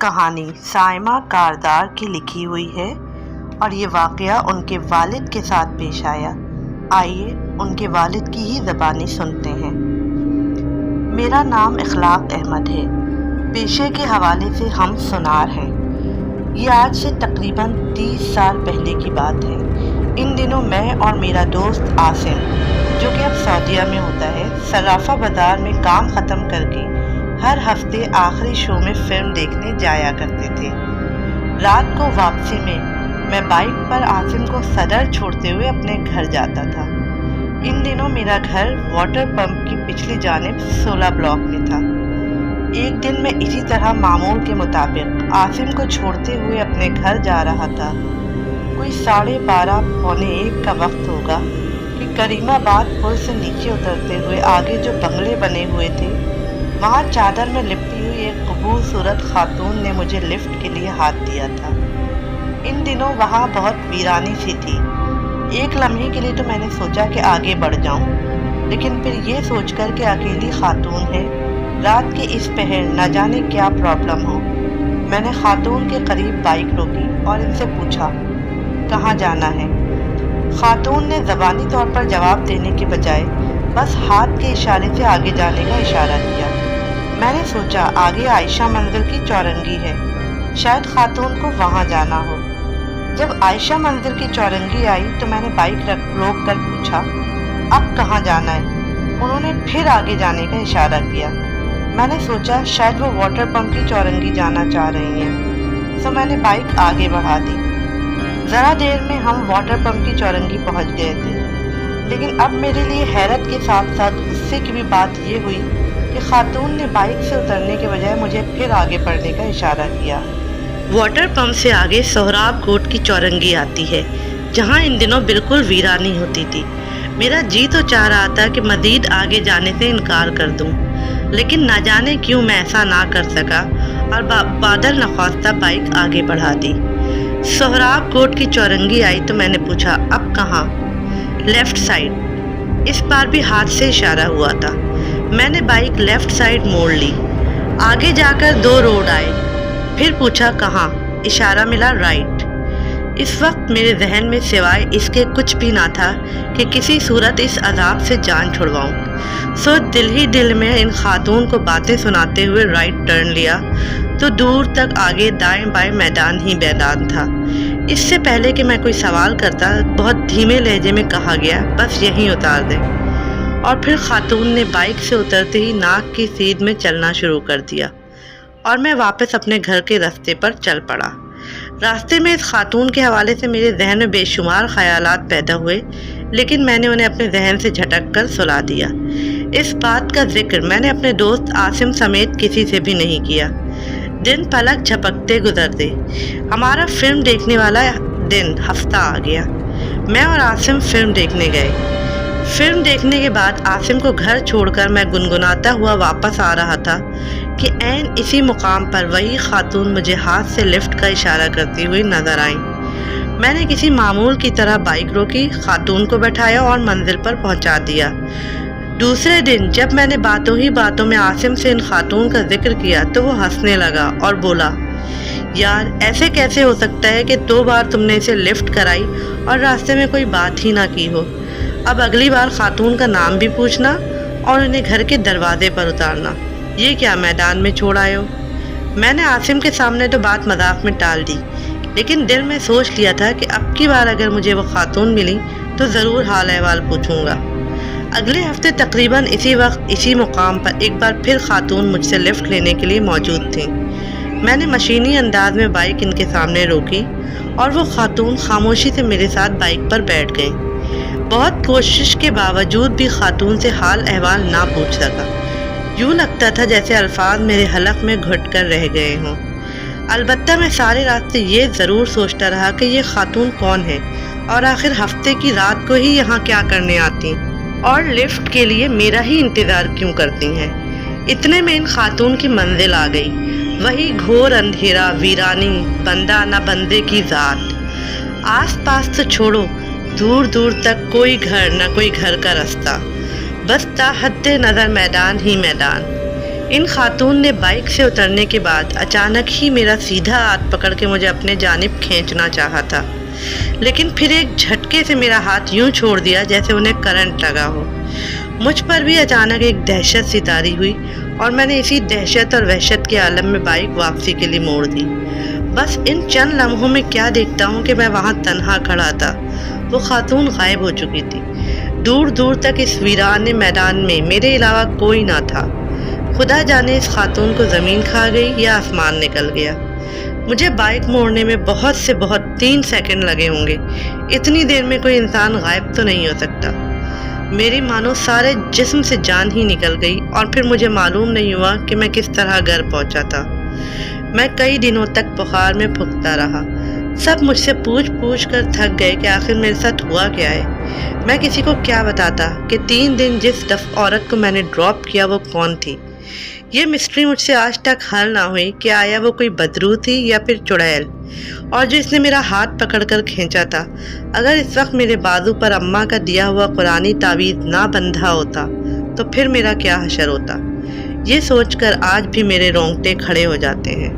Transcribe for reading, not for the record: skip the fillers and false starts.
کہانی سائمہ کاردار کی لکھی ہوئی ہے اور یہ واقعہ ان کے والد کے ساتھ پیش آیا۔ آئیے ان کے والد کی ہی زبانی سنتے ہیں۔ میرا نام اخلاق احمد ہے۔ پیشے کے حوالے سے ہم سنار ہیں۔ یہ آج سے تقریباً 30 سال پہلے کی بات ہے۔ ان دنوں میں اور میرا دوست عاصم، جو کہ اب سعودیہ میں ہوتا ہے، صرافہ بازار میں کام ختم کر کے ہر ہفتے آخری شو میں فلم دیکھنے جایا کرتے تھے۔ رات کو واپسی میں بائک پر عاصم کو صدر چھوڑتے ہوئے اپنے گھر جاتا تھا۔ ان دنوں میرا گھر واٹر پمپ کی پچھلی جانب 16 بلاک میں تھا۔ ایک دن میں اسی طرح معمول کے مطابق عاصم کو چھوڑتے ہوئے اپنے گھر جا رہا تھا۔ کوئی 12:30 پونے 1 کا وقت ہوگا کہ کریم آباد پل سے نیچے اترتے ہوئے آگے جو بنگلے بنے ہوئے تھے، وہاں چادر میں لپٹی ہوئی ایک خوبصورت خاتون نے مجھے لفٹ کے لیے ہاتھ دیا تھا۔ ان دنوں وہاں بہت ویرانی سی تھی۔ ایک لمحے کے لیے تو میں نے سوچا کہ آگے بڑھ جاؤں، لیکن پھر یہ سوچ کر کہ اکیلی خاتون ہے، رات کے اس پہر نہ جانے کیا پرابلم ہو، میں نے خاتون کے قریب بائک روکی اور ان سے پوچھا کہاں جانا ہے۔ خاتون نے زبانی طور پر جواب دینے کے بجائے بس ہاتھ کے اشارے سے آگے جانے کا اشارہ کیا۔ میں نے سوچا آگے عائشہ منزل کی چورنگی ہے، شاید خاتون کو وہاں جانا ہو۔ جب عائشہ منزل کی چورنگی آئی تو میں نے بائک روک کر پوچھا اب کہاں جانا ہے۔ انہوں نے پھر آگے جانے کا اشارہ کیا۔ میں نے سوچا شاید وہ واٹر پمپ کی چورنگی جانا چاہ رہی ہیں، تو میں نے بائک آگے بڑھا دی۔ ذرا دیر میں ہم واٹر پمپ کی چورنگی پہنچ گئے تھے، لیکن اب میرے لیے حیرت کے ساتھ ساتھ غصے کی بھی بات یہ ہوئی کہ خاتون نے بائک سے اترنے کے بجائے مجھے پھر آگے بڑھنے کا اشارہ کیا۔ واٹر پمپ سے آگے سہراب کوٹ کی چورنگی آتی ہے، جہاں ان دنوں بالکل ویرانی ہوتی تھی۔ میرا جی تو چاہ رہا تھا کہ مزید آگے جانے سے انکار کر دوں، لیکن نہ جانے کیوں میں ایسا نہ کر سکا اور بادل نخواستہ بائک آگے بڑھا دی۔ سہراب کوٹ کی چورنگی آئی تو میں نے پوچھا اب کہاں؟ Left side. اس بار بھی ہاتھ سے اشارہ ہوا تھا۔ میں نے بائک لیفٹ سائڈ موڑ لی۔ آگے جا کر 2 روڈ آئے، پھر پوچھا کہاں؟ اشارہ ملا رائٹ۔ اس وقت میرے ذہن میں سوائے اس کے کچھ بھی نہ تھا کہ کسی صورت اس عذاب سے جان چھڑواؤں، سو دل ہی دل میں ان خاتون کو باتیں سناتے ہوئے رائٹ ٹرن لیا تو دور تک آگے دائیں بائیں میدان ہی میدان تھا۔ اس سے پہلے کہ میں کوئی سوال کرتا، بہت دھیمے لہجے میں کہا گیا بس یہیں اتار دے، اور پھر خاتون نے بائک سے اترتے ہی ناک کی سیدھ میں چلنا شروع کر دیا اور میں واپس اپنے گھر کے راستے پر چل پڑا۔ راستے میں اس خاتون کے حوالے سے میرے ذہن میں بے شمار خیالات پیدا ہوئے، لیکن میں نے انہیں اپنے ذہن سے جھٹک کر سلا دیا۔ اس بات کا ذکر میں نے اپنے دوست عاصم سمیت کسی سے بھی نہیں کیا۔ دن پلک جھپکتے گزرتے، ہمارا فلم دیکھنے والا دن ہفتہ آ گیا۔ میں اور عاصم فلم دیکھنے گئے۔ فلم دیکھنے کے بعد عاصم کو گھر چھوڑ کر میں گنگناتا ہوا واپس آ رہا تھا کہ عین اسی مقام پر وہی خاتون مجھے ہاتھ سے لفٹ کا اشارہ کرتی ہوئی نظر آئیں۔ میں نے کسی معمول کی طرح بائک روکی، خاتون کو بٹھایا اور منزل پر پہنچا دیا۔ دوسرے دن جب میں نے باتوں ہی باتوں میں عاصم سے ان خاتون کا ذکر کیا تو وہ ہنسنے لگا اور بولا یار ایسے کیسے ہو سکتا ہے کہ 2 بار تم نے اسے لفٹ کرائی اور راستے میں کوئی بات ہی نہ کی ہو۔ اب اگلی بار خاتون کا نام بھی پوچھنا اور انہیں گھر کے دروازے پر اتارنا، یہ کیا میدان میں چھوڑ آئے ہو؟ میں نے عاصم کے سامنے تو بات مذاق میں ٹال دی، لیکن دل میں سوچ لیا تھا کہ اب کی بار اگر مجھے وہ خاتون ملی تو ضرور حال احوال پوچھوں گا۔ اگلے ہفتے تقریباً اسی وقت اسی مقام پر ایک بار پھر خاتون مجھ سے لفٹ لینے کے لیے موجود تھیں۔ میں نے مشینی انداز میں بائک ان کے سامنے روکی اور وہ خاتون خاموشی سے میرے ساتھ بائک پر بیٹھ گئیں۔ بہت کوشش کے باوجود بھی خاتون سے حال احوال نہ پوچھ سکا۔ یوں لگتا تھا جیسے الفاظ میرے حلق میں گھٹ کر رہ گئے ہوں۔ البتہ میں سارے راستے یہ ضرور سوچتا رہا کہ یہ خاتون کون ہے اور آخر ہفتے کی رات کو ہی یہاں کیا کرنے آتی اور لفٹ کے لیے میرا ہی انتظار کیوں کرتی ہیں۔ اتنے میں ان خاتون کی منزل آ گئی، وہی گھور اندھیرا، ویرانی، بندہ نہ بندے کی ذات۔ آس پاس تو چھوڑو، دور دور تک کوئی گھر نہ کوئی گھر کا راستہ، بس تا حد نظر میدان ہی میدان۔ ان خاتون نے بائک سے اترنے کے بعد اچانک ہی میرا سیدھا ہاتھ پکڑ کے مجھے اپنے جانب کھینچنا چاہا تھا، لیکن پھر ایک جھٹکے سے میرا ہاتھ یوں چھوڑ دیا جیسے انہیں کرنٹ لگا ہو۔ مجھ پر بھی اچانک ایک دہشت سی طاری ہوئی اور میں نے اسی دہشت اور وحشت کے عالم میں بائک واپسی کے لیے موڑ دی۔ بس ان چند لمحوں میں کیا دیکھتا ہوں کہ میں وہاں تنہا کھڑا تھا، وہ خاتون غائب ہو چکی تھی۔ دور دور تک اس ویران میدان میں میرے علاوہ کوئی نہ تھا۔ خدا جانے اس خاتون کو زمین کھا گئی یا آسمان نکل گیا۔ مجھے بائک موڑنے میں بہت سے بہت 3 سیکنڈ لگے ہوں گے۔ اتنی دیر میں کوئی انسان غائب تو نہیں ہو سکتا۔ میری مانو سارے جسم سے جان ہی نکل گئی اور پھر مجھے معلوم نہیں ہوا کہ میں کس طرح گھر پہنچا تھا۔ میں کئی دنوں تک بخار میں پھکتا رہا۔ سب مجھ سے پوچھ کر تھک گئے کہ آخر میرے ساتھ ہوا کیا ہے۔ میں کسی کو کیا بتاتا کہ 3 دن جس عورت کو میں نے ڈراپ کیا وہ کون تھی۔ یہ مسٹری مجھ سے آج تک حل نہ ہوئی کہ آیا وہ کوئی بدرو تھی یا پھر چڑیل، اور جو اس نے میرا ہاتھ پکڑ کر کھینچا تھا، اگر اس وقت میرے بازو پر اماں کا دیا ہوا قرآنی تعویذ نہ بندھا ہوتا تو پھر میرا کیا حشر ہوتا۔ یہ سوچ کر آج بھی میرے رونگٹے کھڑے ہو جاتے ہیں۔